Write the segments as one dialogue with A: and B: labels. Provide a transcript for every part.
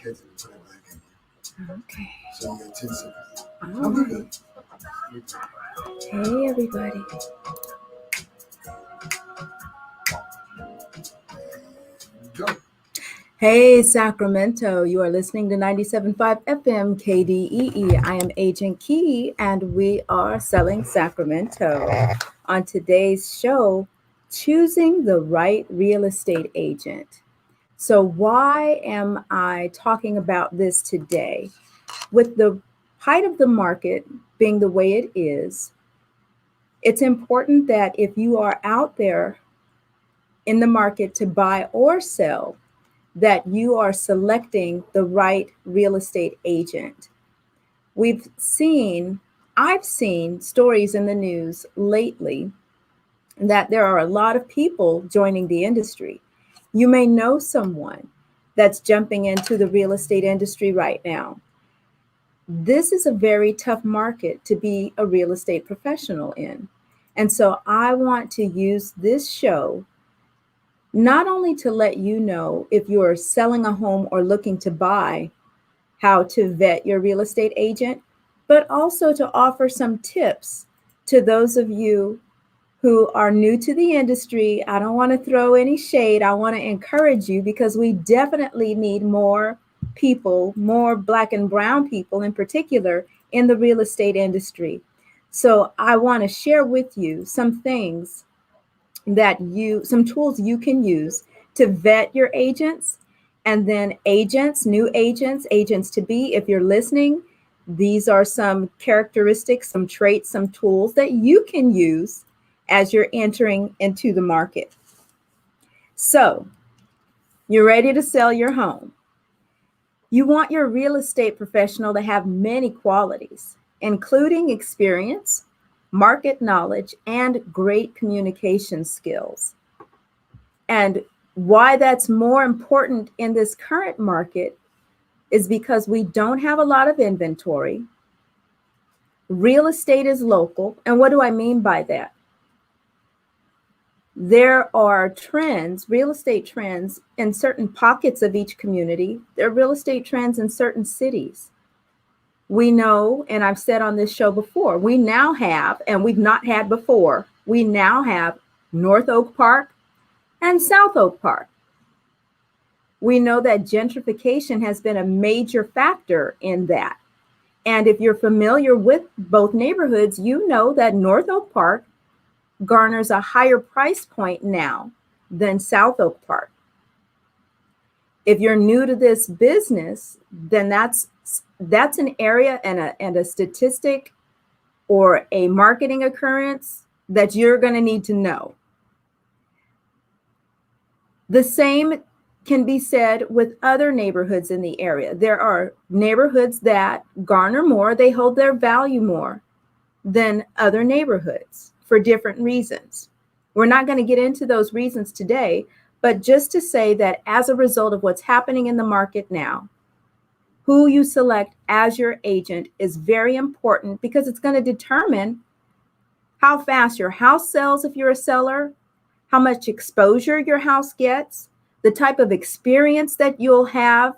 A: catch it and put it back in there.
B: Okay.
A: So you got 10 seconds.
B: Oh,
A: we're good.
B: Hey, everybody.
A: Go.
B: Hey, Sacramento. You are listening to 97.5 FM KDEE. I am Agent Key, and we are selling Sacramento. On today's show, choosing the right real estate agent. So why am I talking about this today? With the height of the market being the way it is, it's important that if you are out there in the market to buy or sell, that you are selecting the right real estate agent. I've seen stories in the news lately that there are a lot of people joining the industry. You may know someone that's jumping into the real estate industry right now. This is a very tough market to be a real estate professional in. And so I want to use this show not only to let you know if you're selling a home or looking to buy, how to vet your real estate agent, but also to offer some tips to those of you who are new to the industry. I don't want to throw any shade. I want to encourage you because we definitely need more people, more Black and brown people in particular, in the real estate industry. So I want to share with you some things some tools you can use to vet your agents, and then new agents to be, if you're listening, these are some characteristics, some traits, some tools that you can use as you're entering into the market. So you're ready to sell your home. You want your real estate professional to have many qualities, including experience, market knowledge, and great communication skills. And why that's more important in this current market is because we don't have a lot of inventory. Real estate is local. And what do I mean by that? There are trends, real estate trends in certain pockets of each community. There are real estate trends in certain cities. We know, and I've said on this show before, we now have, and we've not had before, we now have North Oak Park and South Oak Park. We know that gentrification has been a major factor in that. And if you're familiar with both neighborhoods, you know that North Oak Park garners a higher price point now than South Oak Park. If you're new to this business, then that's an area and a statistic or a marketing occurrence that you're going to need to know. The same can be said with other neighborhoods in the area. There are neighborhoods that garner more, they hold their value more than other neighborhoods for different reasons. We're not going to get into those reasons today, but just to say that as a result of what's happening in the market now, who you select as your agent is very important because it's going to determine how fast your house sells if you're a seller, how much exposure your house gets, the type of experience that you'll have,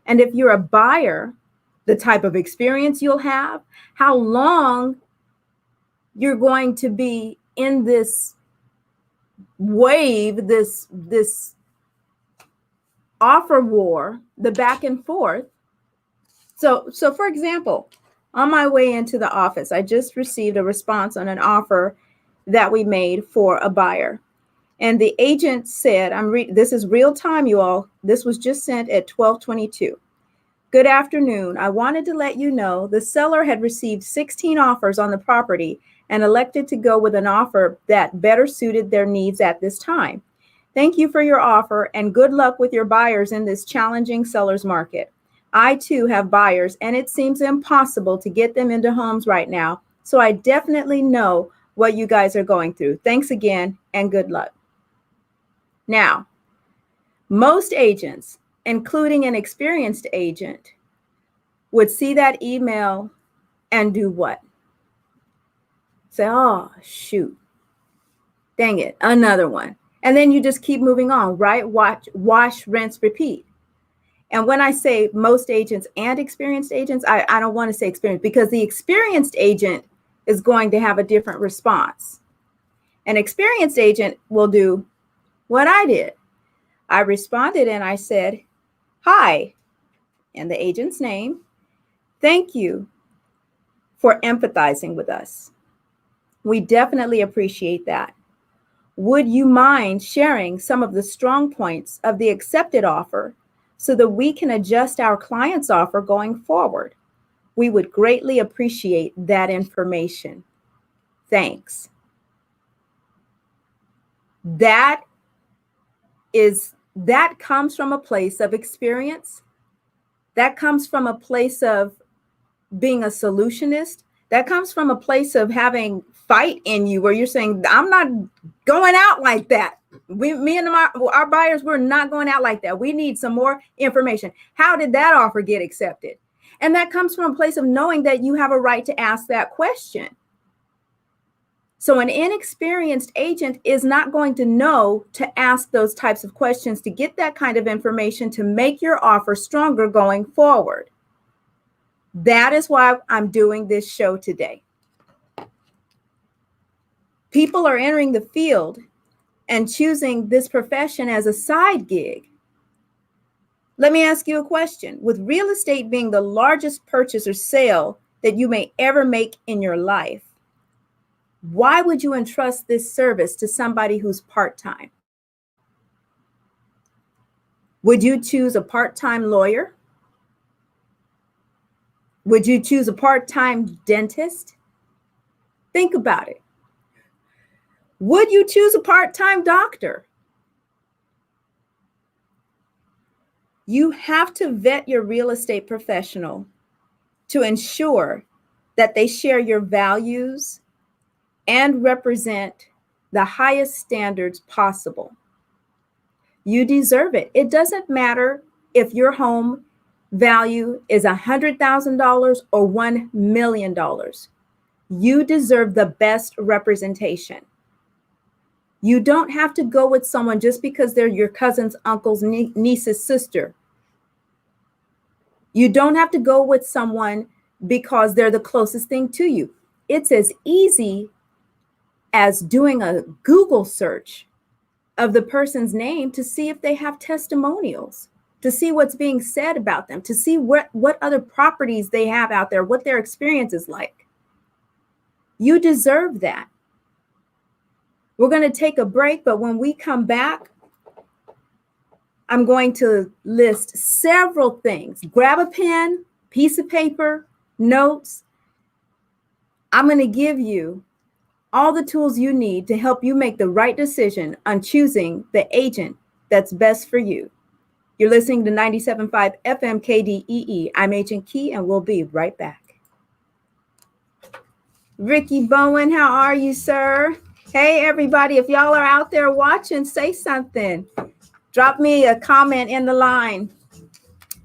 B: and if you're a buyer, the type of experience you'll have, how long you're going to be in this wave, this offer war, the back and forth. So for example, on my way into the office, I just received a response on an offer that we made for a buyer. And the agent said, this is real time, you all. This was just sent at 12:22. Good afternoon. I wanted to let you know the seller had received 16 offers on the property and elected to go with an offer that better suited their needs at this time. Thank you for your offer and good luck with your buyers in this challenging seller's market. I too have buyers and it seems impossible to get them into homes right now. So I definitely know what you guys are going through. Thanks again and good luck. Now, most agents, including an experienced agent, would see that email and do what? Say, oh, shoot, dang it, another one. And then you just keep moving on, right? Wash, rinse, repeat. And when I say most agents and experienced agents, I don't want to say experienced, because the experienced agent is going to have a different response. An experienced agent will do what I did. I responded and I said, "Hi," and the agent's name. "Thank you for empathizing with us. We definitely appreciate that. Would you mind sharing some of the strong points of the accepted offer so that we can adjust our client's offer going forward? We would greatly appreciate that information. Thanks." That comes from a place of experience. That comes from a place of being a solutionist. That comes from a place of having fight in you, where you're saying, "I'm not going out like that. Me and our buyers, we're not going out like that. We need some more information. How did that offer get accepted?" And that comes from a place of knowing that you have a right to ask that question. So an inexperienced agent is not going to know to ask those types of questions to get that kind of information to make your offer stronger going forward. That is why I'm doing this show today. People are entering the field and choosing this profession as a side gig. Let me ask you a question. With real estate being the largest purchase or sale that you may ever make in your life, why would you entrust this service to somebody who's part-time? Would you choose a part-time lawyer? Would you choose a part-time dentist? Think about it. Would you choose a part-time doctor? You have to vet your real estate professional to ensure that they share your values and represent the highest standards possible. You deserve it. It doesn't matter if your home value is $100,000 or $1 million. You deserve the best representation. You don't have to go with someone just because they're your cousin's uncle's niece's sister. You don't have to go with someone because they're the closest thing to you. It's as easy as doing a Google search of the person's name to see if they have testimonials, to see what's being said about them, to see what other properties they have out there, what their experience is like. You deserve that. We're going to take a break, but when we come back, I'm going to list several things. Grab a pen, piece of paper, notes. I'm going to give you all the tools you need to help you make the right decision on choosing the agent that's best for you. You're listening to 97.5 FM KDEE. I'm Agent Key, and we'll be right back. Ricky Bowen, how are you, sir? Hey, everybody, if y'all are out there watching, say something. Drop me a comment in the line.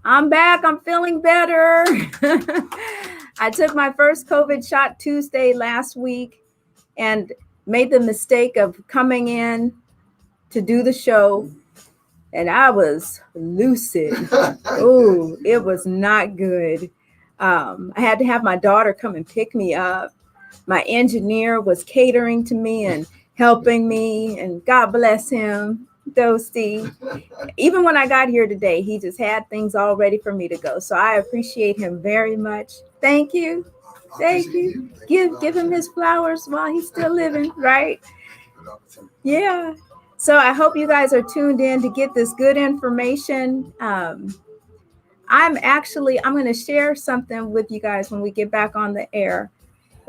B: I'm back. I'm feeling better. I took my first COVID shot Tuesday last week and made the mistake of coming in to do the show, and I was lucid. Oh, it was not good. I had to have my daughter come and pick me up. My engineer was catering to me and helping me, and God bless him, Dosty. Even when I got here today, he just had things all ready for me to go. So I appreciate him very much. Thank you. Thank you. Give him his flowers while he's still living, right? Yeah. So I hope you guys are tuned in to get this good information. I'm going to share something with you guys when we get back on the air.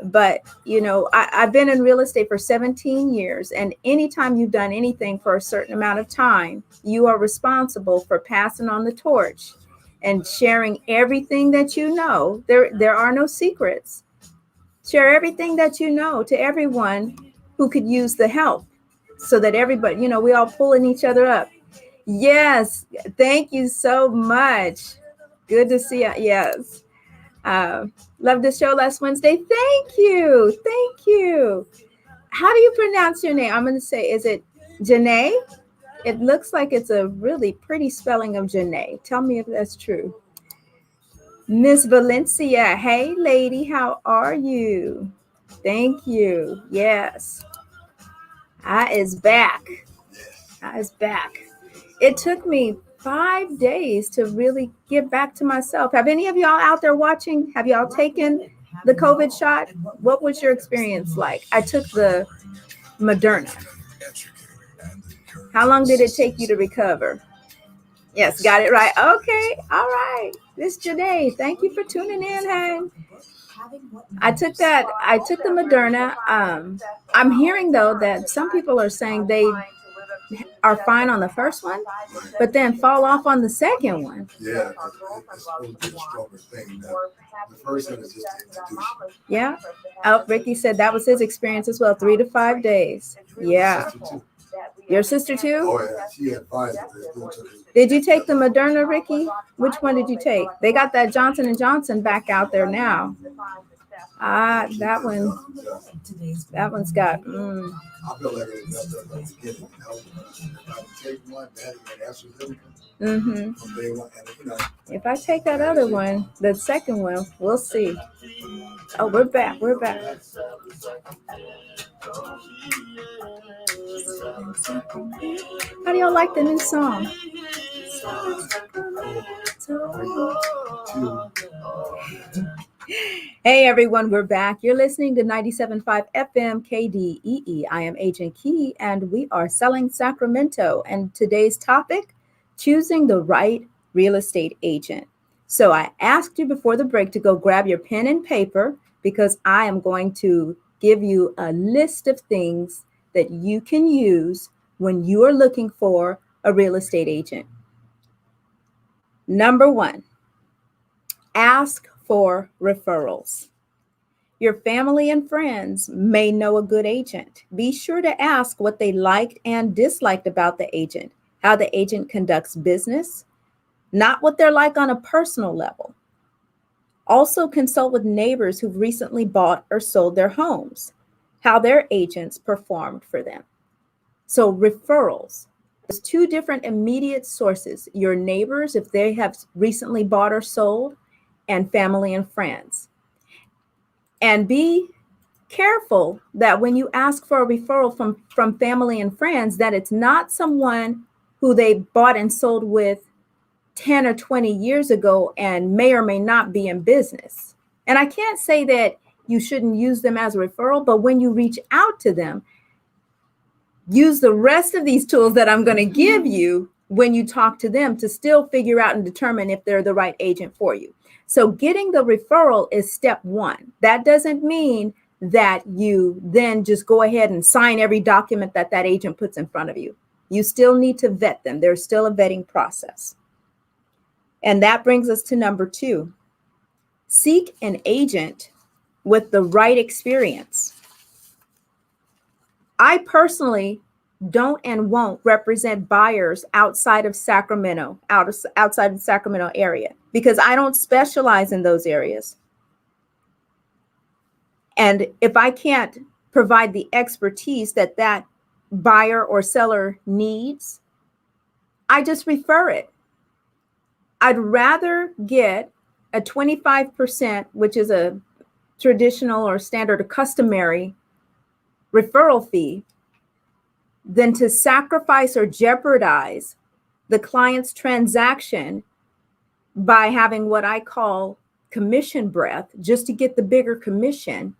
B: But, you know, I've been in real estate for 17 years. And anytime you've done anything for a certain amount of time, you are responsible for passing on the torch and sharing everything that you know. There are no secrets. Share everything that you know to everyone who could use the help, so that everybody, you know, we all pulling each other up. Yes. Thank you so much. Good to see you. Yes. Loved the show last Wednesday. Thank you. Thank you. How do you pronounce your name? I'm going to say, is it Janae? It looks like it's a really pretty spelling of Janae. Tell me if that's true. Miss Valencia, hey lady, how are you? Thank you. Yes, I is back. I is back. It took me 5 days to really get back to myself. Have any of y'all out there watching? Have y'all taken the COVID shot? What was your experience like? I took the Moderna. How long did it take you to recover? Yes, got it right. Okay, all right. This Janae, thank you for tuning in, hey. I took the Moderna. I'm hearing though that some people are saying they are fine on the first one, but then fall off on the second one.
A: Yeah, it's supposed to be a stronger thing. The first one is just to introduce you.
B: Yeah. Oh, Ricky said that was his experience as well, 3 to 5 days. Yeah. Your sister too?
A: Oh yeah, she had 5.
B: Did you take the Moderna, Ricky? Which one did you take? They got that Johnson & Johnson back out there now. That one's got.
A: I feel like it was up at the beginning. If I take one, that AstraZeneca. From day one, and,
B: if I take that other one, the second one, we'll see. Oh, we're back. We're back. How do y'all like the new song? Hey everyone, we're back. You're listening to 97.5 FM KDEE. I am Agent Key and we are selling Sacramento. And today's topic, choosing the right real estate agent. So I asked you before the break to go grab your pen and paper because I am going to give you a list of things that you can use when you are looking for a real estate agent. Number 1, ask for referrals. Your family and friends may know a good agent. Be sure to ask what they liked and disliked about the agent, how the agent conducts business, not what they're like on a personal level. Also consult with neighbors who've recently bought or sold their homes, how their agents performed for them. So referrals, there's 2 different immediate sources, your neighbors if they have recently bought or sold, and family and friends. And be careful that when you ask for a referral from family and friends, that it's not someone who they bought and sold with 10 or 20 years ago and may or may not be in business. And I can't say that you shouldn't use them as a referral, but when you reach out to them, use the rest of these tools that I'm going to give you when you talk to them to still figure out and determine if they're the right agent for you. So getting the referral is step 1. That doesn't mean that you then just go ahead and sign every document that agent puts in front of you. You still need to vet them. There's still a vetting process. And that brings us to number 2. Seek an agent with the right experience. I personally don't and won't represent buyers outside of Sacramento, outside of the Sacramento area, because I don't specialize in those areas. And if I can't provide the expertise that buyer or seller needs, I just refer it. I'd rather get a 25%, which is a traditional or standard or customary referral fee, than to sacrifice or jeopardize the client's transaction by having what I call commission breath, just to get the bigger commission,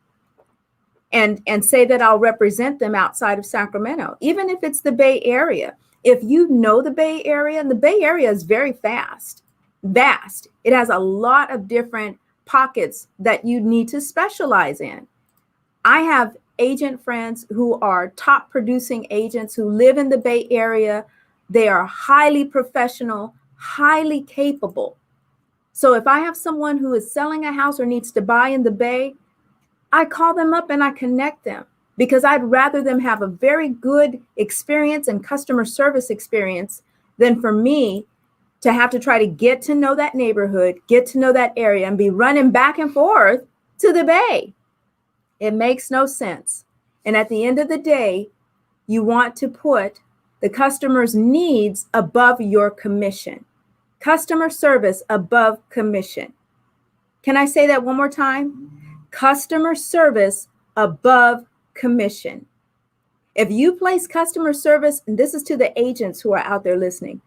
B: and say that I'll represent them outside of Sacramento, even if it's the Bay Area. If you know the Bay Area, and the Bay Area is very vast. It has a lot of different pockets that you need to specialize in. I have agent friends who are top producing agents who live in the Bay Area. They are highly professional, highly capable. So if I have someone who is selling a house or needs to buy in the Bay, I call them up and I connect them, because I'd rather them have a very good experience and customer service experience than for me to have to try to get to know that neighborhood, get to know that area, and be running back and forth to the Bay. It makes no sense. And at the end of the day, you want to put the customer's needs above your commission. Customer service above commission. Can I say that one more time? Customer service above commission. If you place customer service, and this is to the agents who are out there listening,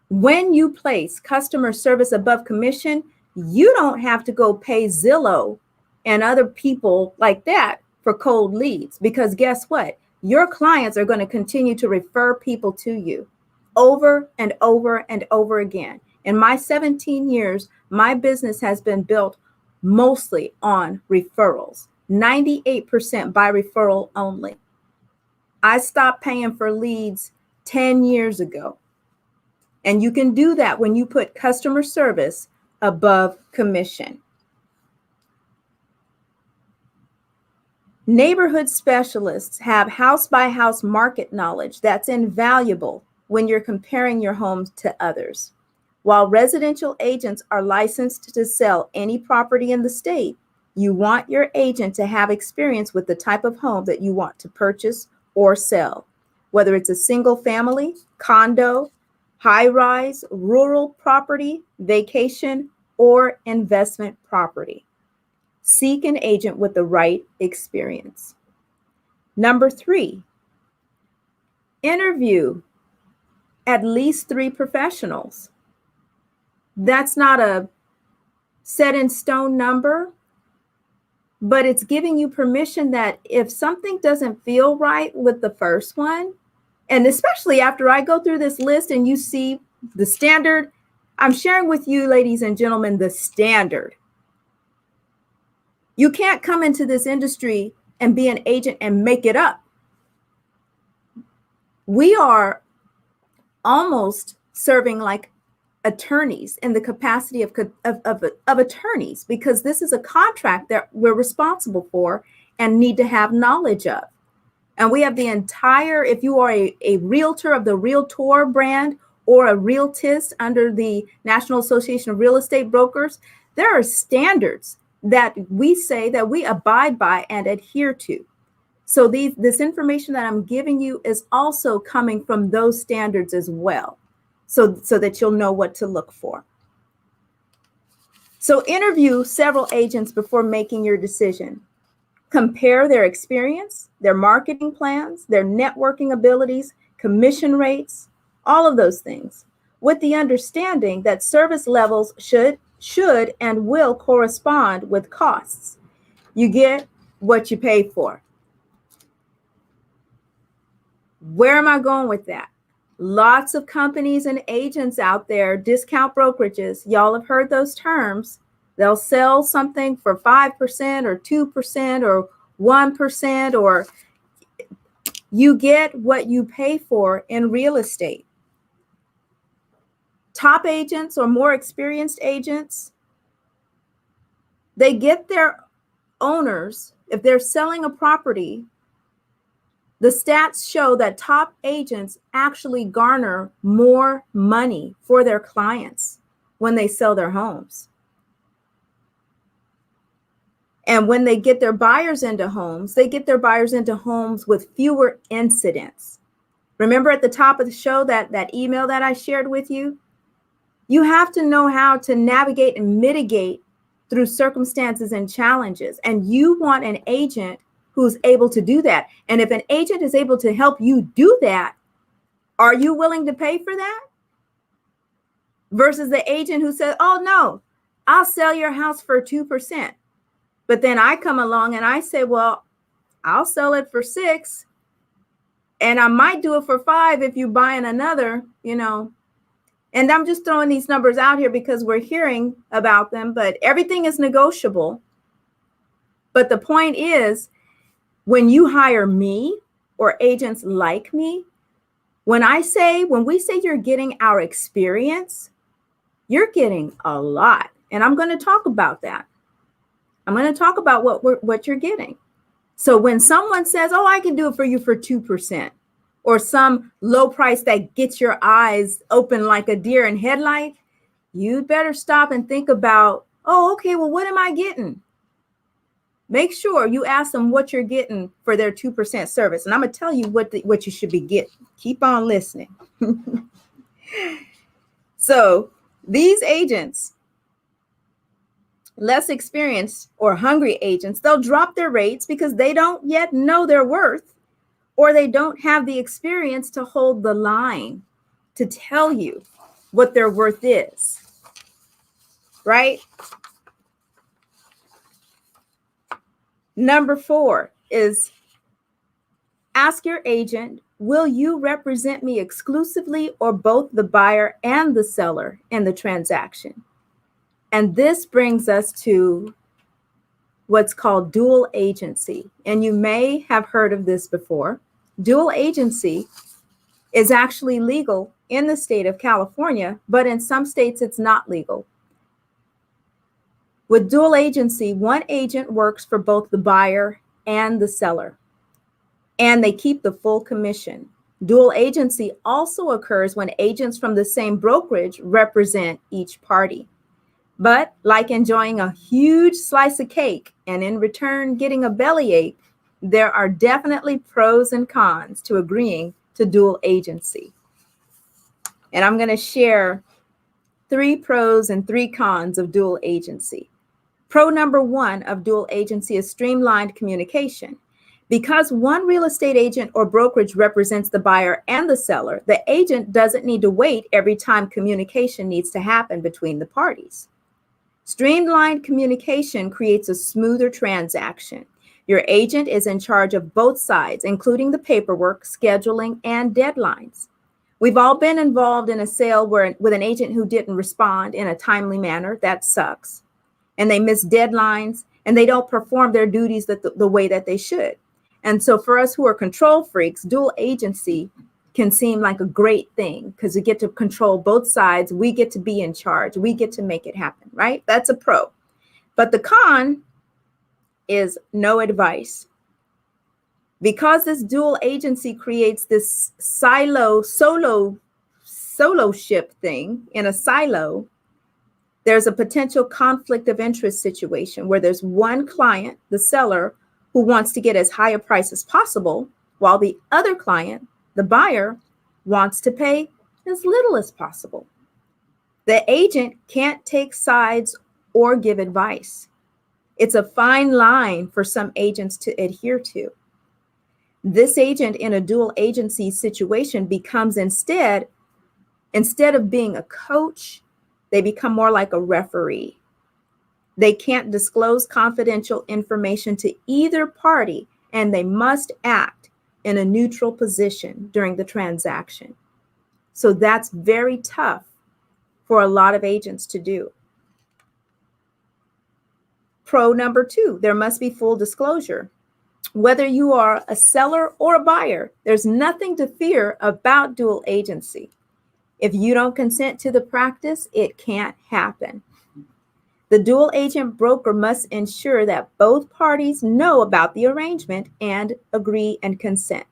B: when you place customer service above commission, you don't have to go pay Zillow and other people like that for cold leads, because guess what? Your clients are going to continue to refer people to you over and over and over again. In my 17 years, my business has been built mostly on referrals, 98% by referral only. I stopped paying for leads 10 years ago. And you can do that when you put customer service above commission. Neighborhood specialists have house-by-house market knowledge that's invaluable when you're comparing your homes to others. While residential agents are licensed to sell any property in the state, you want your agent to have experience with the type of home that you want to purchase or sell, whether it's a single family, condo, high-rise, rural property, vacation, or investment property. Seek an agent with the right experience. Number 3, interview at least 3 professionals. That's not a set in stone number, but it's giving you permission that if something doesn't feel right with the first one, and especially after I go through this list and you see the standard, I'm sharing with you, ladies and gentlemen, the standard. You can't come into this industry and be an agent and make it up. We are almost serving like attorneys in the capacity of attorneys, because this is a contract that we're responsible for and need to have knowledge of. And we have the entire, if you are a realtor of the Realtor brand or a realtist under the National Association of Real Estate Brokers, there are standards that we say that we abide by and adhere to. So this information that I'm giving you is also coming from those standards as well, so that you'll know what to look for. So interview several agents before making your decision. Compare their experience, their marketing plans, their networking abilities, commission rates, all of those things, with the understanding that service levels should and will correspond with costs. You get what you pay for. Where am I going with that? Lots of companies and agents out there, discount brokerages, y'all have heard those terms. They'll sell something for 5% or 2% or 1%, or you get what you pay for in real estate. Top agents or more experienced agents, they get their owners, if they're selling a property, the stats show that top agents actually garner more money for their clients when they sell their homes. And when they get their buyers into homes, they get their buyers into homes with fewer incidents. Remember at the top of the show, that email that I shared with you? You have to know how to navigate and mitigate through circumstances and challenges. And you want an agent who's able to do that. And if an agent is able to help you do that, are you willing to pay for that? Versus the agent who says, oh no, I'll sell your house for 2%. But then I come along and I say, well, I'll sell it for 6%. And I might do it for 5% if you buy in another, And I'm just throwing these numbers out here because we're hearing about them, but everything is negotiable. But the point is, when you hire me or agents like me, when we say you're getting our experience, you're getting a lot. And I'm going to talk about that. I'm going to talk about what you're getting. So when someone says, oh, I can do it for you for 2%, or some low price that gets your eyes open like a deer in headlight, you better stop and think about, oh, okay, well, what am I getting? make sure you ask them what you're getting for their 2% service. And I'm going to tell you what you should be getting. Keep on listening. So these agents, less experienced or hungry agents, they'll drop their rates because they don't yet know their worth, or they don't have the experience to hold the line to tell you what their worth is, right? Number 4 is ask your agent, will you represent me exclusively or both the buyer and the seller in the transaction? And this brings us to what's called dual agency. And you may have heard of this before. Dual agency is actually legal in the state of California, but in some states it's not legal. With dual agency, one agent works for both the buyer and the seller, and they keep the full commission. Dual agency also occurs when agents from the same brokerage represent each party. But like enjoying a huge slice of cake and in return getting a bellyache, there are definitely pros and cons to agreeing to dual agency. And I'm going to share 3 pros and 3 cons of dual agency. Pro number 1 of dual agency is streamlined communication. Because one real estate agent or brokerage represents the buyer and the seller, the agent doesn't need to wait every time communication needs to happen between the parties. Streamlined communication creates a smoother transaction. Your agent is in charge of both sides, including the paperwork, scheduling, and deadlines. We've all been involved in a sale with an agent who didn't respond in a timely manner. That sucks. And they miss deadlines, and they don't perform their duties the way that they should. And so for us who are control freaks, dual agency can seem like a great thing because we get to control both sides. We get to be in charge. We get to make it happen, right? That's a pro. But the con is no advice. Because this dual agency creates this soloship thing in a silo, there's a potential conflict of interest situation where there's one client, the seller, who wants to get as high a price as possible, while the other client, the buyer, wants to pay as little as possible. The agent can't take sides or give advice. It's a fine line for some agents to adhere to. This agent in a dual agency situation becomes instead of being a coach, they become more like a referee. They can't disclose confidential information to either party, and they must act in a neutral position during the transaction. So that's very tough for a lot of agents to do. Pro number 2, there must be full disclosure. Whether you are a seller or a buyer, there's nothing to fear about dual agency. If you don't consent to the practice, it can't happen. The dual agent broker must ensure that both parties know about the arrangement and agree and consent.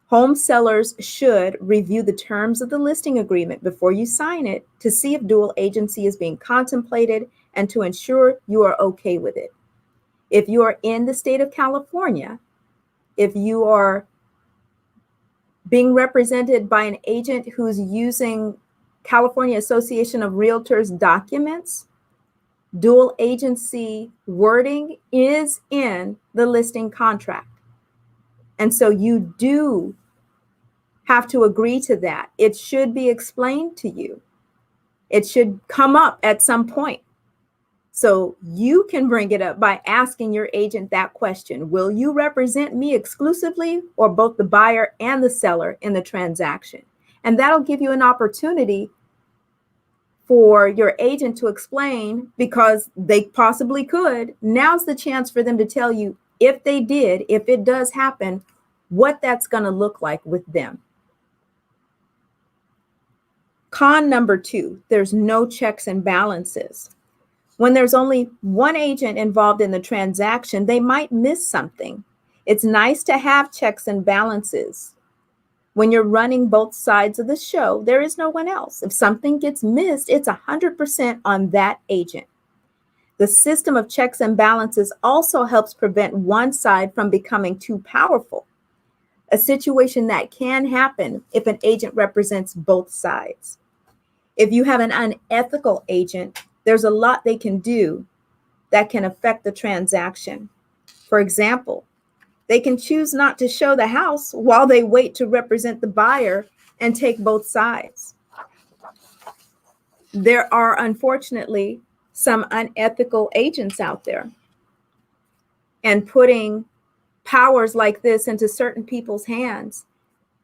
B: Home sellers should review the terms of the listing agreement before you sign it to see if dual agency is being contemplated and to ensure you are okay with it. If you are in the state of California, if you are being represented by an agent who's using California Association of Realtors documents, dual agency wording is in the listing contract. And so you do have to agree to that. It should be explained to you. It should come up at some point. So you can bring it up by asking your agent that question. Will you represent me exclusively or both the buyer and the seller in the transaction? And that'll give you an opportunity for your agent to explain, because they possibly could. Now's the chance for them to tell you if they did, if it does happen, what that's going to look like with them. Con number 2, there's no checks and balances. When there's only one agent involved in the transaction, they might miss something. It's nice to have checks and balances. When you're running both sides of the show, there is no one else. If something gets missed, it's 100% on that agent. The system of checks and balances also helps prevent one side from becoming too powerful, a situation that can happen if an agent represents both sides. If you have an unethical agent, there's a lot they can do that can affect the transaction. For example, they can choose not to show the house while they wait to represent the buyer and take both sides. There are, unfortunately, some unethical agents out there, and putting powers like this into certain people's hands,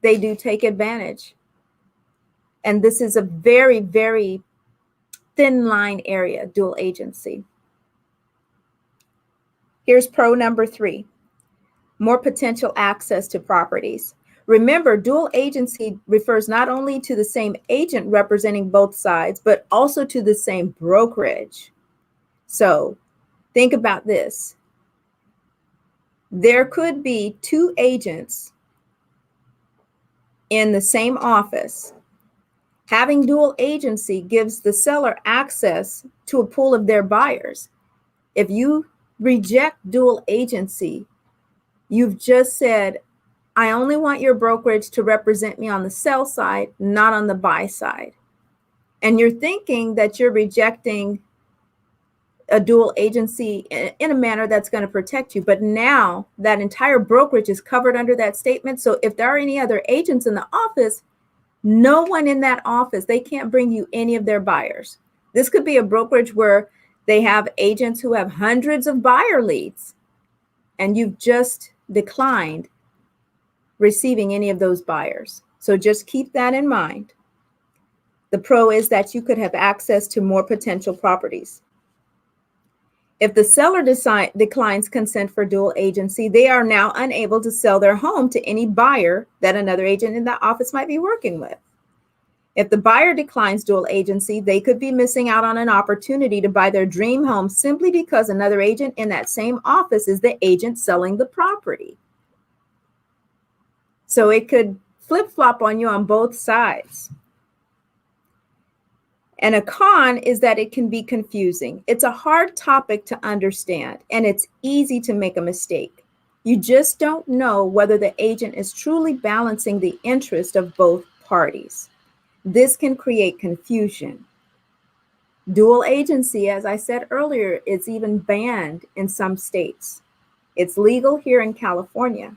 B: they do take advantage. And this is a very, very thin line area, dual agency. Here's pro number 3, more potential access to properties. Remember, dual agency refers not only to the same agent representing both sides, but also to the same brokerage. So think about this. There could be 2 agents in the same office. Having dual agency gives the seller access to a pool of their buyers. If you reject dual agency, you've just said, I only want your brokerage to represent me on the sell side, not on the buy side. And you're thinking that you're rejecting a dual agency in a manner that's going to protect you. But now that entire brokerage is covered under that statement. So if there are any other agents in the office, no one in that office, they can't bring you any of their buyers. This could be a brokerage where they have agents who have hundreds of buyer leads, and you've just declined receiving any of those buyers. So just keep that in mind. The pro is that you could have access to more potential properties. If the seller declines consent for dual agency, they are now unable to sell their home to any buyer that another agent in that office might be working with. If the buyer declines dual agency, they could be missing out on an opportunity to buy their dream home simply because another agent in that same office is the agent selling the property. So it could flip-flop on you on both sides. And a con is that it can be confusing. It's a hard topic to understand, and it's easy to make a mistake. You just don't know whether the agent is truly balancing the interest of both parties. This can create confusion. Dual agency, as I said earlier, is even banned in some states. It's legal here in California.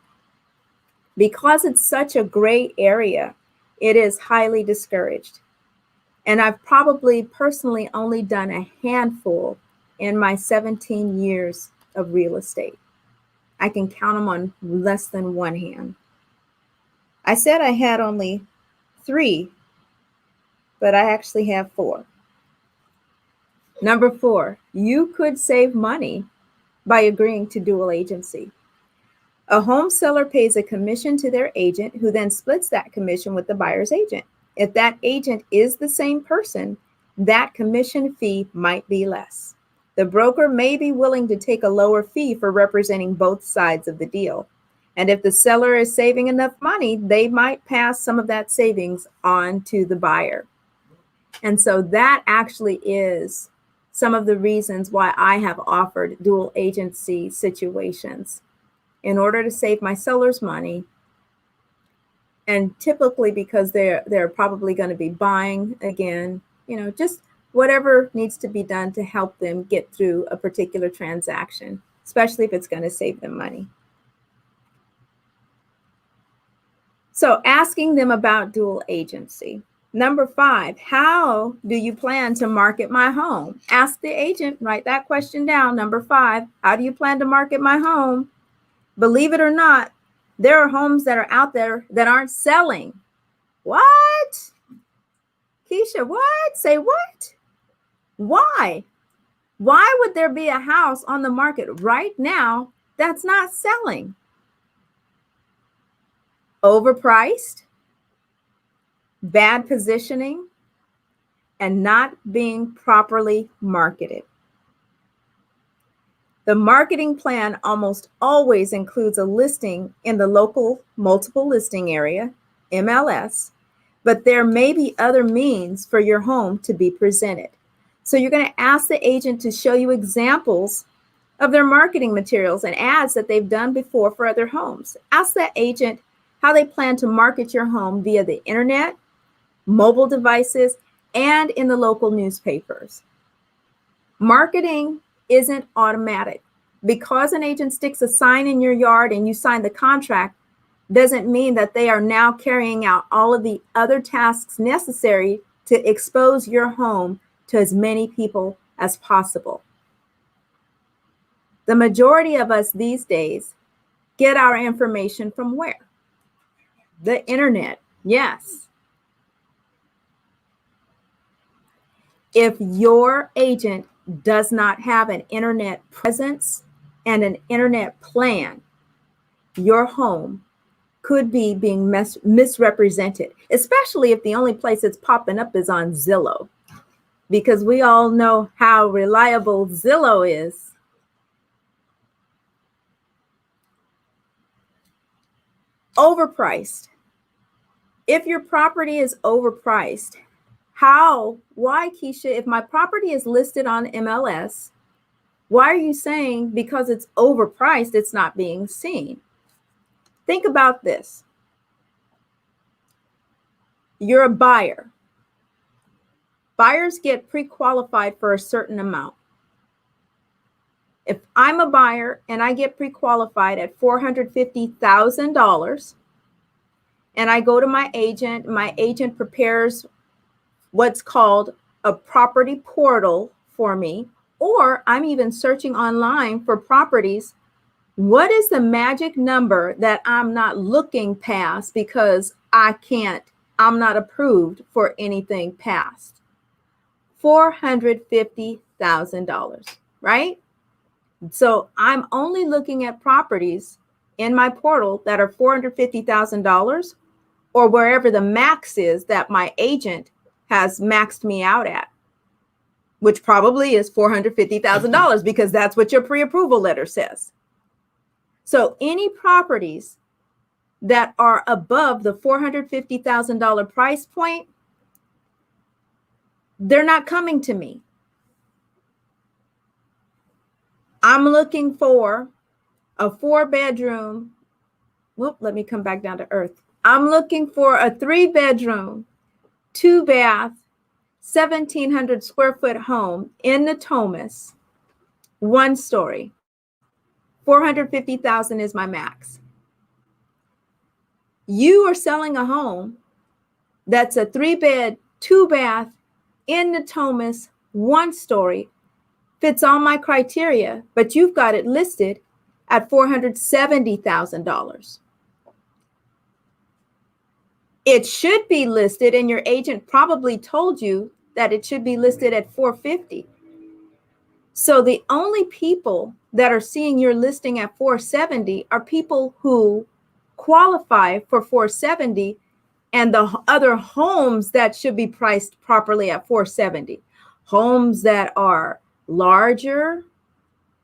B: Because it's such a gray area, it is highly discouraged. And I've probably personally only done a handful in my 17 years of real estate. I can count them on less than one hand. I said I had only 3, but I actually have 4. Number 4, you could save money by agreeing to dual agency. A home seller pays a commission to their agent, who then splits that commission with the buyer's agent. If that agent is the same person, that commission fee might be less. The broker may be willing to take a lower fee for representing both sides of the deal. And if the seller is saving enough money, they might pass some of that savings on to the buyer. And so that actually is some of the reasons why I have offered dual agency situations, in order to save my sellers money. And typically because they're probably going to be buying again, just whatever needs to be done to help them get through a particular transaction, especially if it's going to save them money. So asking them about dual agency. Number 5, how do you plan to market my home? Ask the agent, write that question down. Number 5, how do you plan to market my home? Believe it or not, there are homes that are out there that aren't selling. What? Keisha, what? Say what? Why? Why would there be a house on the market right now that's not selling? Overpriced, bad positioning, and not being properly marketed. The marketing plan almost always includes a listing in the local multiple listing area, MLS, but there may be other means for your home to be presented. So you're going to ask the agent to show you examples of their marketing materials and ads that they've done before for other homes. Ask that agent how they plan to market your home via the internet, mobile devices, and in the local newspapers. Marketing isn't automatic. Because an agent sticks a sign in your yard and you sign the contract doesn't mean that they are now carrying out all of the other tasks necessary to expose your home to as many people as possible. The majority of us these days get our information from where? The internet, yes. If your agent does not have an internet presence and an internet plan, your home could be being misrepresented, especially if the only place it's popping up is on Zillow, because we all know how reliable Zillow is. Overpriced. If your property is overpriced, why, Keisha, if my property is listed on MLS, why are you saying because it's overpriced, it's not being seen? Think about this. You're a buyer. Buyers get pre-qualified for a certain amount. If I'm a buyer and I get pre-qualified at $450,000 and I go to my agent prepares what's called a property portal for me, or I'm even searching online for properties, what is the magic number that I'm not looking past because I'm not approved for anything past? $450,000, right? So I'm only looking at properties in my portal that are $450,000 or wherever the max is that my agent has maxed me out at, which probably is $450,000 because that's what your pre-approval letter says. So any properties that are above the $450,000 price point, they're not coming to me. I'm looking for a 4-bedroom. Let me come back down to earth. I'm looking for a 3-bedroom, 2-bath, 1,700 square foot home in Natomas, 1 story. $450,000 is my max. You are selling a home that's a 3-bed, 2-bath in Natomas, 1 story, fits all my criteria, but you've got it listed at $470,000. It should be listed, and your agent probably told you that it should be listed at $450,000. So the only people that are seeing your listing at $470,000 are people who qualify for $470,000 and the other homes that should be priced properly at $470,000. Homes that are larger,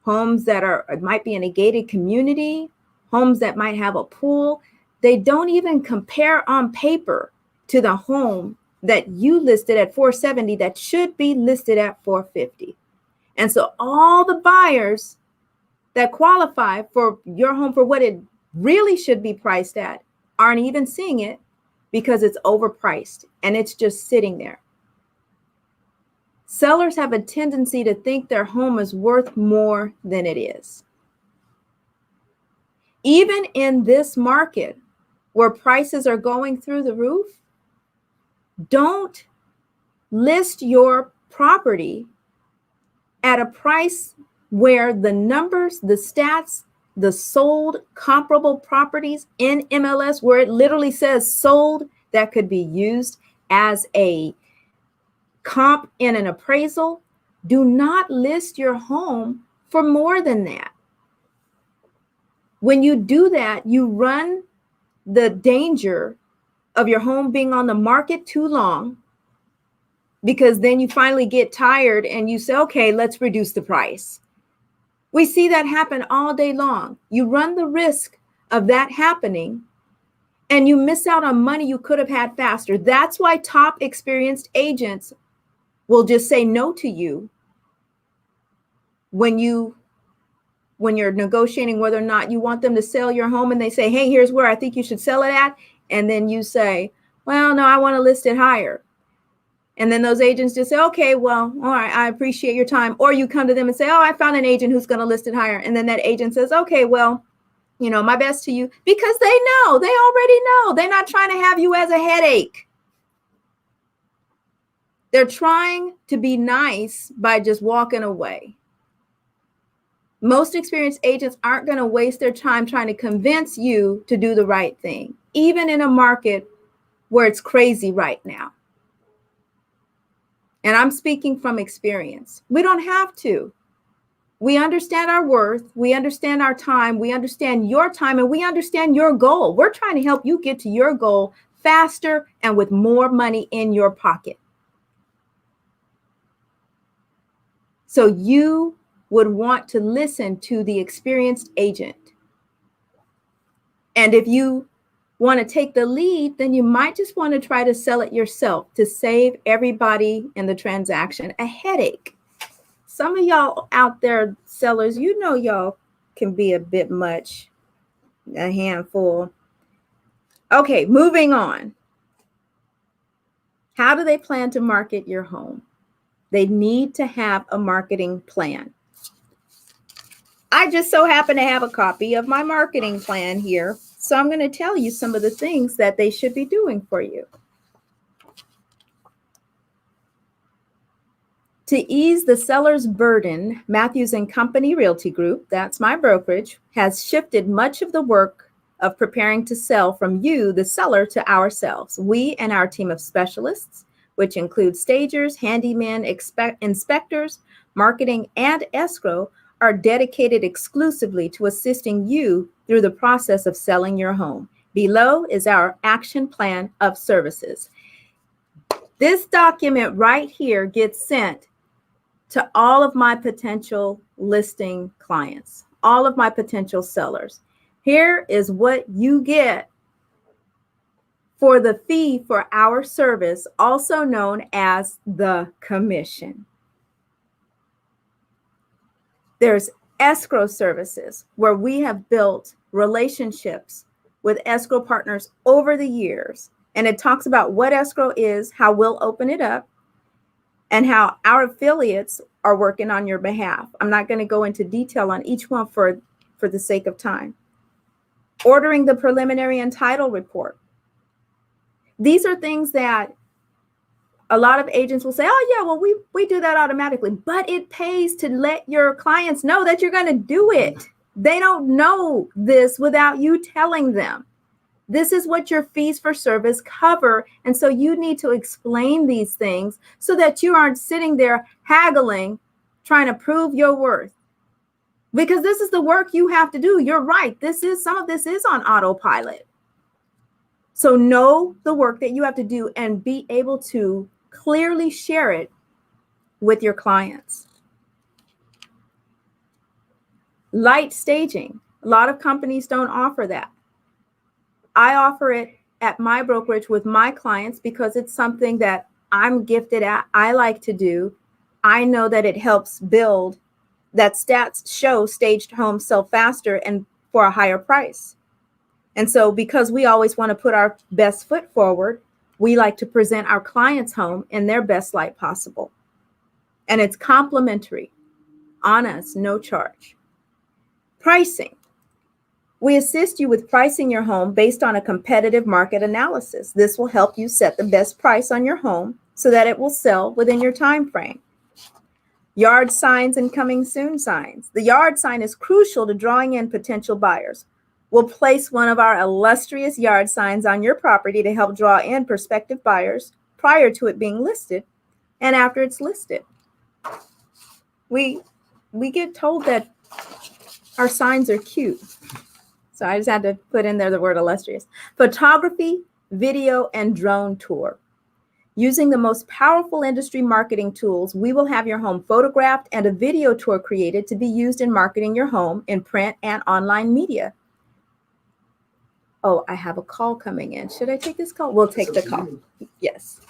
B: homes that might be in a gated community, homes that might have a pool. They don't even compare on paper to the home that you listed at $470,000 that should be listed at $450,000. And so all the buyers that qualify for your home for what it really should be priced at aren't even seeing it because it's overpriced and it's just sitting there. Sellers have a tendency to think their home is worth more than it is. Even in this market where prices are going through the roof, don't list your property at a price where the numbers, the stats, the sold comparable properties in MLS, where it literally says sold, that could be used as a comp in an appraisal. Do not list your home for more than that. When you do that, you run the danger of your home being on the market too long, because then you finally get tired and you say, okay, let's reduce the price. We see that happen all day long. You run the risk of that happening and you miss out on money you could have had faster. That's why top experienced agents will just say no to you when you're negotiating whether or not you want them to sell your home, and they say, hey, here's where I think you should sell it at. And then you say, well, no, I want to list it higher. And then those agents just say, okay, well, all right, I appreciate your time. Or you come to them and say, oh, I found an agent who's going to list it higher. And then that agent says, okay, well, my best to you, because they already know. They're not trying to have you as a headache. They're trying to be nice by just walking away. Most experienced agents aren't going to waste their time trying to convince you to do the right thing, even in a market where it's crazy right now. And I'm speaking from experience. We don't have to. We understand our worth. We understand our time. We understand your time, and we understand your goal. We're trying to help you get to your goal faster and with more money in your pocket. So you would want to listen to the experienced agent. And if you want to take the lead, then you might just want to try to sell it yourself to save everybody in the transaction a headache. Some of y'all out there, sellers, y'all can be a bit much, a handful. Okay, moving on. How do they plan to market your home? They need to have a marketing plan. I just so happen to have a copy of my marketing plan here. So I'm going to tell you some of the things that they should be doing for you. To ease the seller's burden, Matthews & Company Realty Group, that's my brokerage, has shifted much of the work of preparing to sell from you, the seller, to ourselves. We and our team of specialists, which include stagers, handymen, inspectors, marketing, and escrow, are dedicated exclusively to assisting you through the process of selling your home. Below is our action plan of services. This document right here gets sent to all of my potential listing clients, all of my potential sellers. Here is what you get for the fee for our service, also known as the commission. There's escrow services, where we have built relationships with escrow partners over the years. And it talks about what escrow is, how we'll open it up, and how our affiliates are working on your behalf. I'm not going to go into detail on each one for the sake of time. Ordering the preliminary and title report. These are things that a lot of agents will say, oh, yeah, well, we do that automatically. But it pays to let your clients know that you're going to do it. They don't know this without you telling them. This is what your fees for service cover. And so you need to explain these things so that you aren't sitting there haggling, trying to prove your worth. Because this is the work you have to do. You're right. Some of this is on autopilot. So know the work that you have to do and be able to clearly share it with your clients. Light staging. A lot of companies don't offer that. I offer it at my brokerage with my clients because it's something that I'm gifted at. I like to do. I know that it helps build, that stats show staged homes sell faster and for a higher price. And so because we always want to put our best foot forward, we like to present our clients' home in their best light possible. And it's complimentary, on us, no charge. Pricing. We assist you with pricing your home based on a competitive market analysis. This will help you set the best price on your home so that it will sell within your time frame. Yard signs and coming soon signs. The yard sign is crucial to drawing in potential buyers. We'll place one of our illustrious yard signs on your property to help draw in prospective buyers prior to it being listed and after it's listed. We get told that our signs are cute. So I just had to put in there the word illustrious. Photography, video, and drone tour. Using the most powerful industry marketing tools, we will have your home photographed and a video tour created to be used in marketing your home in print and online media. Oh, I have a call coming in. Should I take this call? We'll take the call. Yes.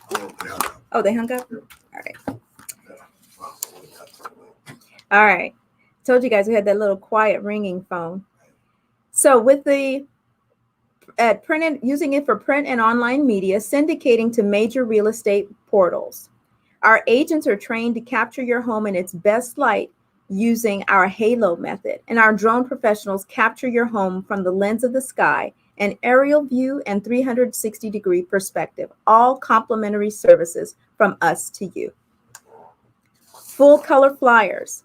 A: Well,
B: Oh, they hung up? All right. All right. Told you guys we had that little quiet ringing phone. So with the using it for print and online media, syndicating to major real estate portals. Our agents are trained to capture your home in its best light using our halo method, and our drone professionals capture your home from the lens of the sky, an aerial view and 360-degree perspective, all complimentary services from us to you. Full color flyers,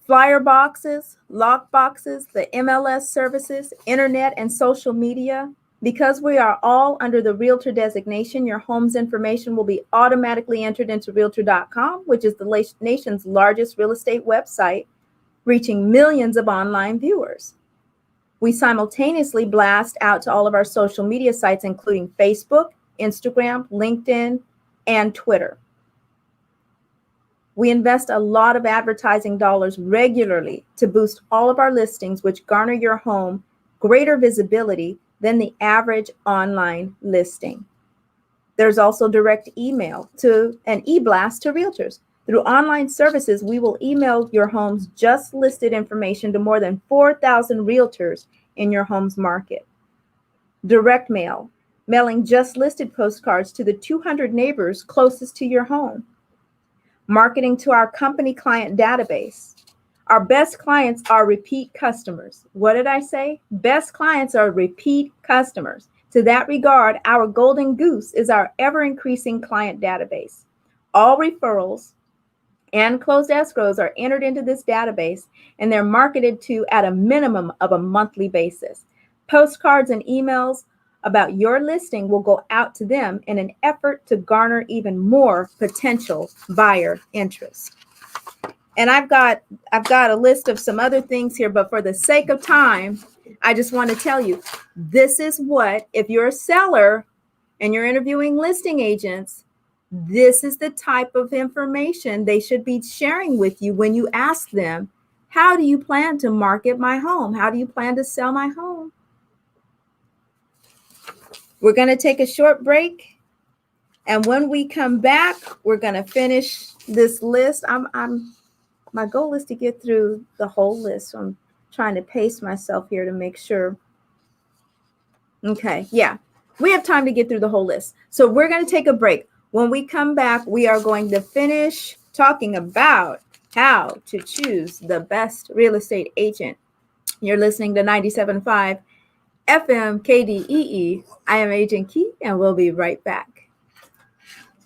B: flyer boxes, lock boxes, the MLS services, internet, and social media. Because we are all under the Realtor designation, your home's information will be automatically entered into Realtor.com, which is the nation's largest real estate website, reaching millions of online viewers. We simultaneously blast out to all of our social media sites, including Facebook, Instagram, LinkedIn, and Twitter. We invest a lot of advertising dollars regularly to boost all of our listings, which garner your home greater visibility than the average online listing. There's also direct email to an e-blast to realtors. Through online services, we will email your home's just listed information to more than 4,000 realtors in your home's market. Direct mail, mailing just listed postcards to the 200 neighbors closest to your home. Marketing to our company client database. Our best clients are repeat customers. What did I say? Best clients are repeat customers. To that regard, our golden goose is our ever-increasing client database. All referrals and closed escrows are entered into this database, and they're marketed to at a minimum of a monthly basis. Postcards and emails about your listing will go out to them in an effort to garner even more potential buyer interest. And I've got a list of some other things here, but for the sake of time, I just want to tell you, this is what, if you're a seller and you're interviewing listing agents, this is the type of information they should be sharing with you when you ask them, how do you plan to market my home? How do you plan to sell my home? We're going to take a short break. And when we come back, we're going to finish this list. My goal is to get through the whole list. So I'm trying to pace myself here to make sure. Okay, yeah, we have time to get through the whole list. So we're going to take a break. When we come back, we are going to finish talking about how to choose the best real estate agent. You're listening to 97.5 FM KDEE. I am Agent Key, and we'll be right back.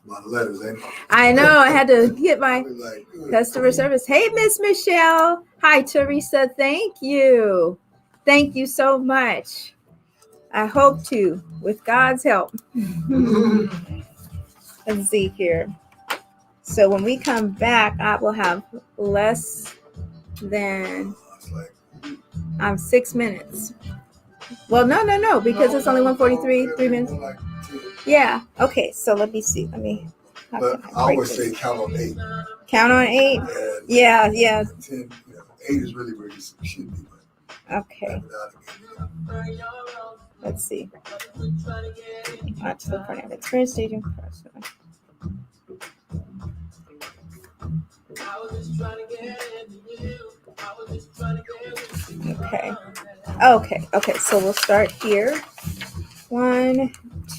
A: A lot of letters, ain't it?
B: I know. I had to get my customer service. Hey, Miss Michelle. Hi, Teresa. Thank you. Thank you so much. I hope to, with God's help. Let's see here. So when we come back, I will have less than 6 minutes. Well, no, because it's only 1:43, 3 minutes. Yeah. Okay. So let me see.
A: But I always say count on 8.
B: Count on 8. Yeah.
A: 10, 8 is really where you should be.
B: Okay. Let's see. Watch the front of the current staging person. Okay. So we'll start here. 1,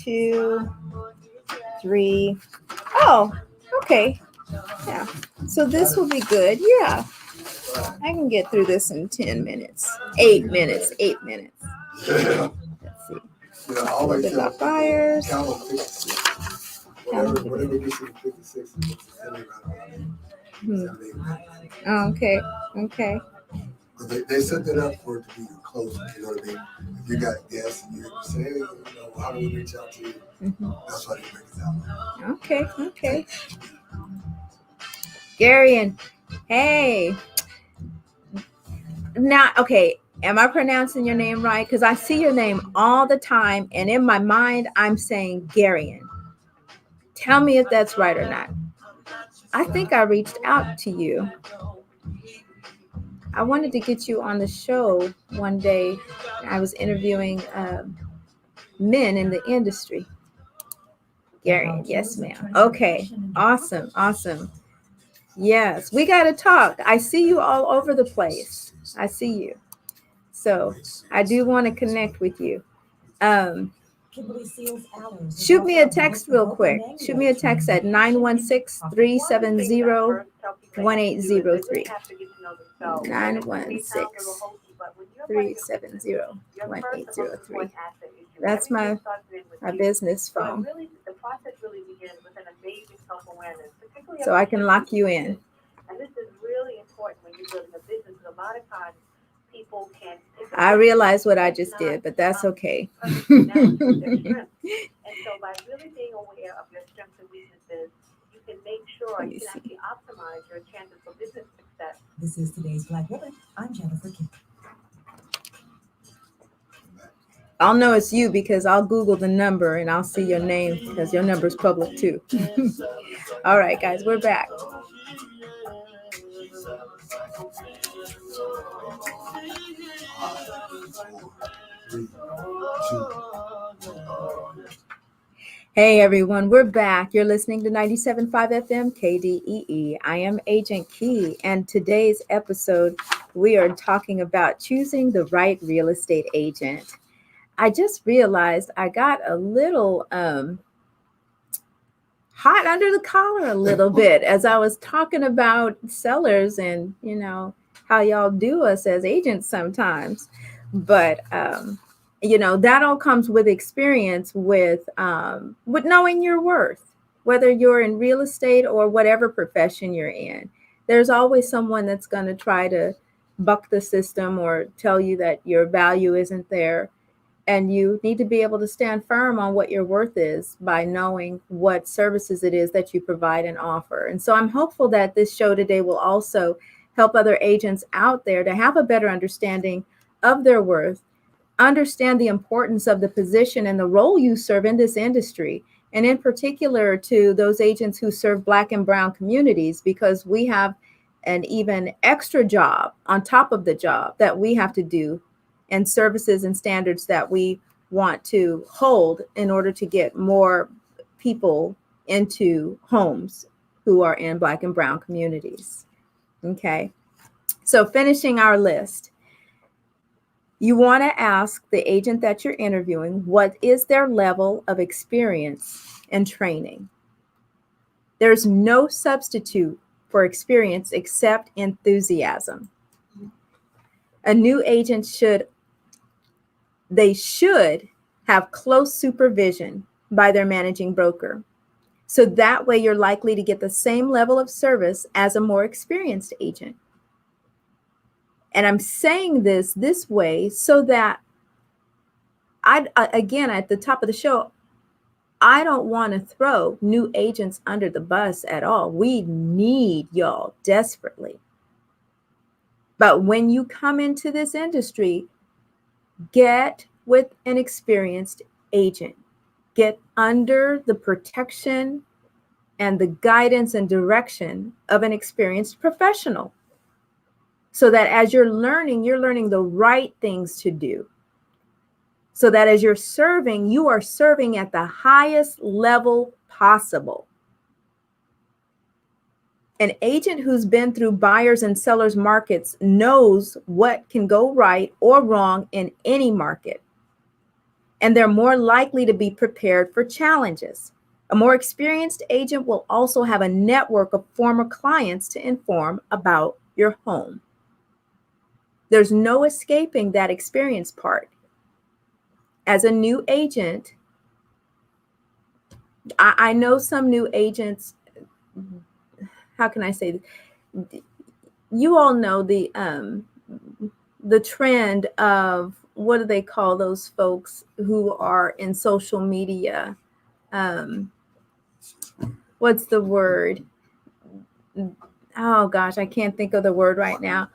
B: 2, 3. Oh, okay. Yeah. So this will be good. Yeah. I can get through this in 10 minutes. 8 minutes. 8 minutes.
A: Yeah.
B: Let's see.
A: Yeah, I always tell
B: buyers.
A: Count on 56. Whatever gets you to 56 is
B: Okay.
A: But they set that up for it to be your closing. You know what I mean? If you got guests and you say, hey, how do we reach out to you? That's why they break it down.
B: Okay. Garian, hey. Now, okay, am I pronouncing your name right? Because I see your name all the time, and in my mind, I'm saying Garian. Tell me if that's right or not. I think I reached out to you. I wanted to get you on the show one day. I was interviewing men in the industry. Gary, yes, ma'am. Okay, awesome, awesome. Yes, we got to talk. I see you all over the place. I see you. So I do want to connect with you. Shoot me a text real quick. Shoot me a text at 916-370-1803. 916-370-1803. That's my business phone. So I can lock you in. And this is really important when you're building a business. A lot of times people can. I realize what I just did, but that's okay. And so by really being aware of your strengths and weaknesses, you can make sure you can actually optimize your chances for business success. This is today's Black Women. I'm Jennifer King. I'll know it's you because I'll Google the number and I'll see your name because your number is public too. All right, guys, we're back. Hey everyone, we're back. You're listening to 97.5 FM KDEE. I am Agent Key, and today's episode, we are talking about choosing the right real estate agent. I just realized I got a little hot under the collar a little bit as I was talking about sellers and, you know, how y'all do us as agents sometimes. But, you know, that all comes with experience with knowing your worth, whether you're in real estate or whatever profession you're in. There's always someone that's going to try to buck the system or tell you that your value isn't there. And you need to be able to stand firm on what your worth is by knowing what services it is that you provide and offer. And so I'm hopeful that this show today will also help other agents out there to have a better understanding of their worth, understand the importance of the position and the role you serve in this industry, and in particular to those agents who serve Black and Brown communities, because we have an even extra job on top of the job that we have to do and services and standards that we want to hold in order to get more people into homes who are in Black and Brown communities. Okay, so finishing our list, you want to ask the agent that you're interviewing, what is their level of experience and training? There's no substitute for experience except enthusiasm. A new agent should have close supervision by their managing broker. So that way you're likely to get the same level of service as a more experienced agent. And I'm saying this way so that again, at the top of the show, I don't want to throw new agents under the bus at all. We need y'all desperately. But when you come into this industry, get with an experienced agent. Get under the protection and the guidance and direction of an experienced professional. So that as you're learning the right things to do. So that as you're serving, you are serving at the highest level possible. An agent who's been through buyers and sellers markets knows what can go right or wrong in any market. And they're more likely to be prepared for challenges. A more experienced agent will also have a network of former clients to inform about your home. There's no escaping that experience part. As a new agent, I know some new agents, how can I say, you all know the trend of, what do they call those folks who are in social media? What's the word? Oh gosh, I can't think of the word right now.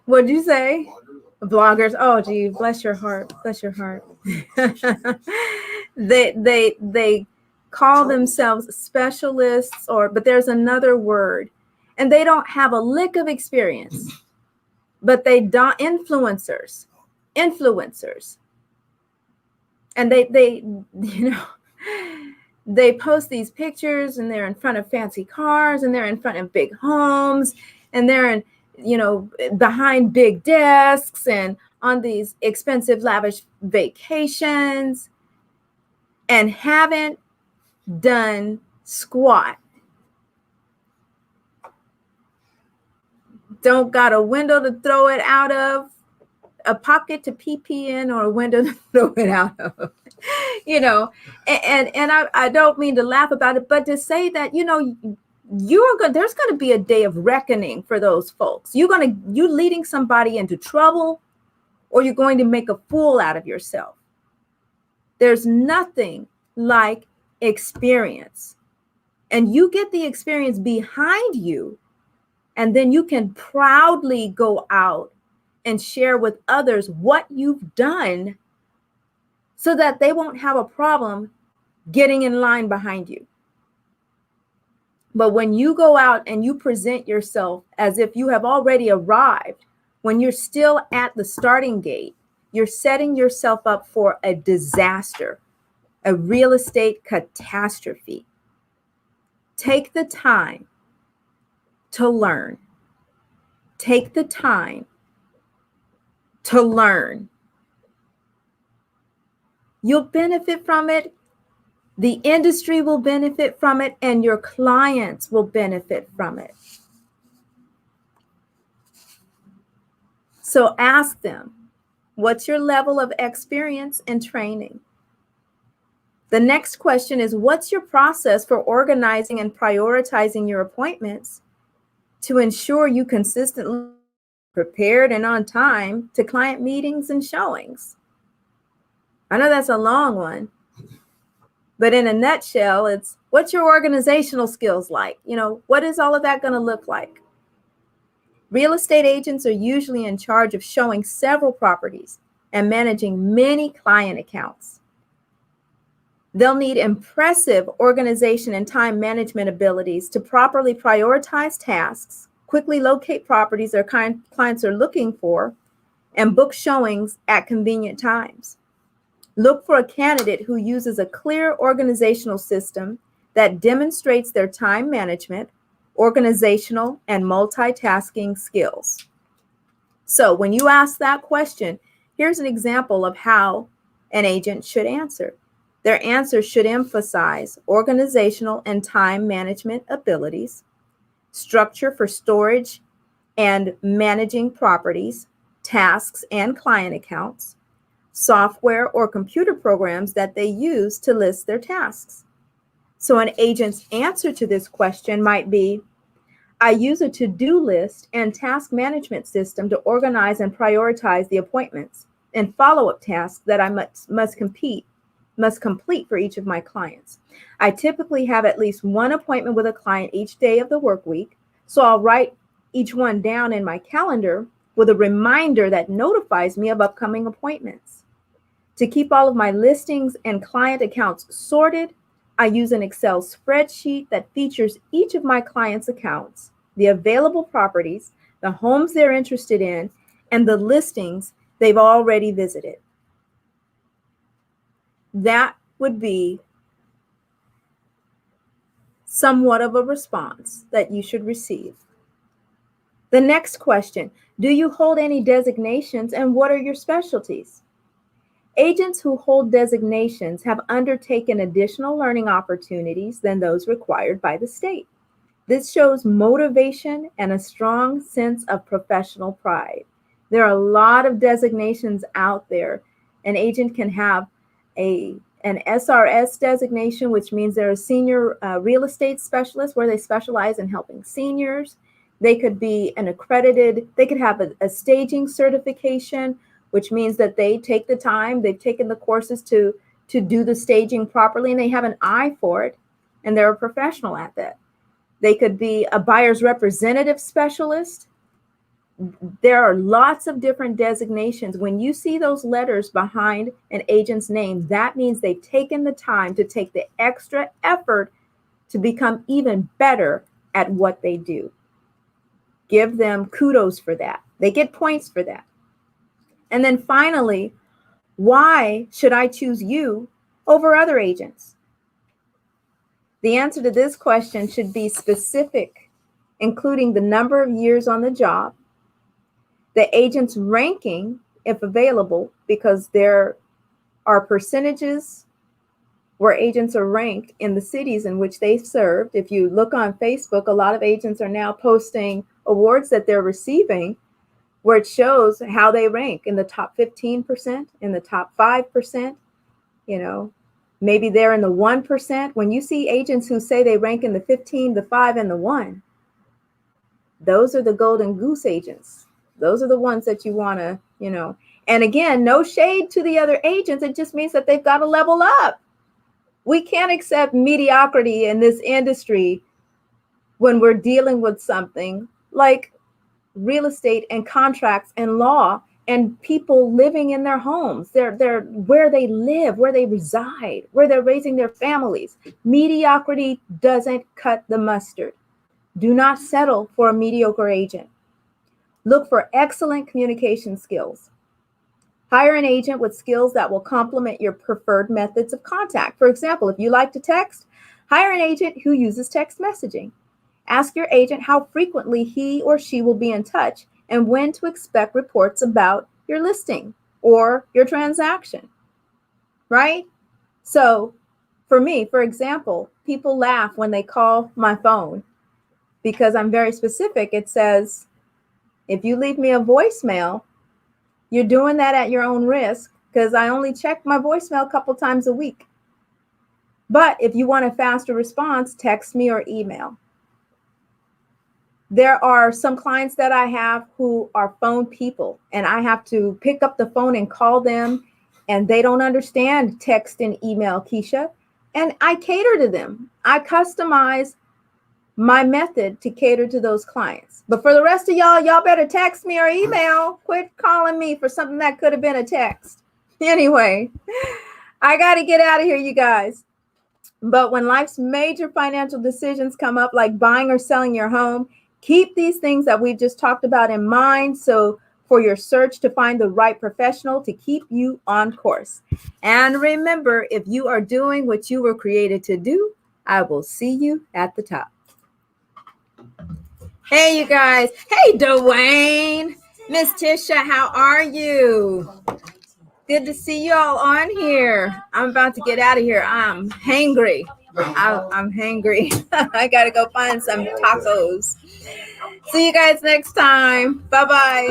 B: What did you say? Bloggers. Oh, gee, bless your heart. Bless your heart. They call themselves specialists, but there's another word, and they don't have a lick of experience, but they don't influencers, and they they post these pictures and they're in front of fancy cars and they're in front of big homes and they're in, behind big desks and on these expensive, lavish vacations and haven't done squat. Don't got a window to throw it out of, a pocket to pee in, or a window to throw it out of. And I don't mean to laugh about it, but to say that, there's going to be a day of reckoning for those folks. You leading somebody into trouble, or you're going to make a fool out of yourself. There's nothing like experience, and you get the experience behind you, and then you can proudly go out and share with others what you've done so that they won't have a problem getting in line behind you. But when you go out and you present yourself as if you have already arrived, when you're still at the starting gate, you're setting yourself up for a disaster, a real estate catastrophe. Take the time to learn. Take the time to learn. You'll benefit from it. The industry will benefit from it, and your clients will benefit from it. So ask them, what's your level of experience and training? The next question is, what's your process for organizing and prioritizing your appointments to ensure you consistently prepared and on time to client meetings and showings? I know that's a long one, but in a nutshell, it's what's your organizational skills like? What is all of that going to look like? Real estate agents are usually in charge of showing several properties and managing many client accounts. They'll need impressive organization and time management abilities to properly prioritize tasks, quickly locate properties their clients are looking for, and book showings at convenient times. Look for a candidate who uses a clear organizational system that demonstrates their time management, organizational, and multitasking skills. So when you ask that question, here's an example of how an agent should answer. Their answer should emphasize organizational and time management abilities, structure for storage and managing properties, tasks and client accounts, software or computer programs that they use to list their tasks. So an agent's answer to this question might be, I use a to-do list and task management system to organize and prioritize the appointments and follow-up tasks that I must complete for each of my clients. I typically have at least one appointment with a client each day of the work week, so I'll write each one down in my calendar with a reminder that notifies me of upcoming appointments. To keep all of my listings and client accounts sorted, I use an Excel spreadsheet that features each of my clients' accounts, the available properties, the homes they're interested in, and the listings they've already visited. That would be somewhat of a response that you should receive. The next question, do you hold any designations and what are your specialties? Agents who hold designations have undertaken additional learning opportunities than those required by the state. This shows motivation and a strong sense of professional pride. There are a lot of designations out there. An agent can have an SRS designation, which means they're a senior real estate specialist where they specialize in helping seniors. They could be they could have a staging certification, which means that they take the time, they've taken the courses to do the staging properly, and they have an eye for it, and they're a professional at that. They could be a buyer's representative specialist. There are lots of different designations. When you see those letters behind an agent's name, that means they've taken the time to take the extra effort to become even better at what they do. Give them kudos for that. They get points for that. And then finally, why should I choose you over other agents? The answer to this question should be specific, including the number of years on the job, the agent's ranking, if available, because there are percentages where agents are ranked in the cities in which they served. If you look on Facebook, a lot of agents are now posting awards that they're receiving where it shows how they rank in the top 15%, in the top 5%, maybe they're in the 1%. When you see agents who say they rank in the 15, the 5, and the 1, those are the golden goose agents. Those are the ones that you want to, and again, no shade to the other agents. It just means that they've got to level up. We can't accept mediocrity in this industry when we're dealing with something like real estate and contracts and law and people living in their homes. They're where they live, where they reside, where they're raising their families. Mediocrity doesn't cut the mustard. Do not settle for a mediocre agent. Look for excellent communication skills. Hire an agent with skills that will complement your preferred methods of contact. For example, if you like to text, hire an agent who uses text messaging. Ask your agent how frequently he or she will be in touch and when to expect reports about your listing or your transaction, right? So for me, for example, people laugh when they call my phone because I'm very specific. It says, if you leave me a voicemail, you're doing that at your own risk because I only check my voicemail a couple times a week. But if you want a faster response, text me or email. There are some clients that I have who are phone people, and I have to pick up the phone and call them, and they don't understand text and email, Keisha, and I cater to them. I customize my method to cater to those clients. But for the rest of y'all better text me or email. Quit calling me for something that could have been a text. Anyway, I got to get out of here, you guys. But when life's major financial decisions come up, like buying or selling your home, keep these things that we've just talked about in mind. So for your search to find the right professional to keep you on course. And remember, if you are doing what you were created to do, I will see you at the top. Hey, you guys. Hey, Dwayne. Miss Tisha, how are you? Good to see you all on here. I'm about to get out of here. I'm hangry. I'm hangry. I got to go find some tacos. See you guys next time. Bye-bye.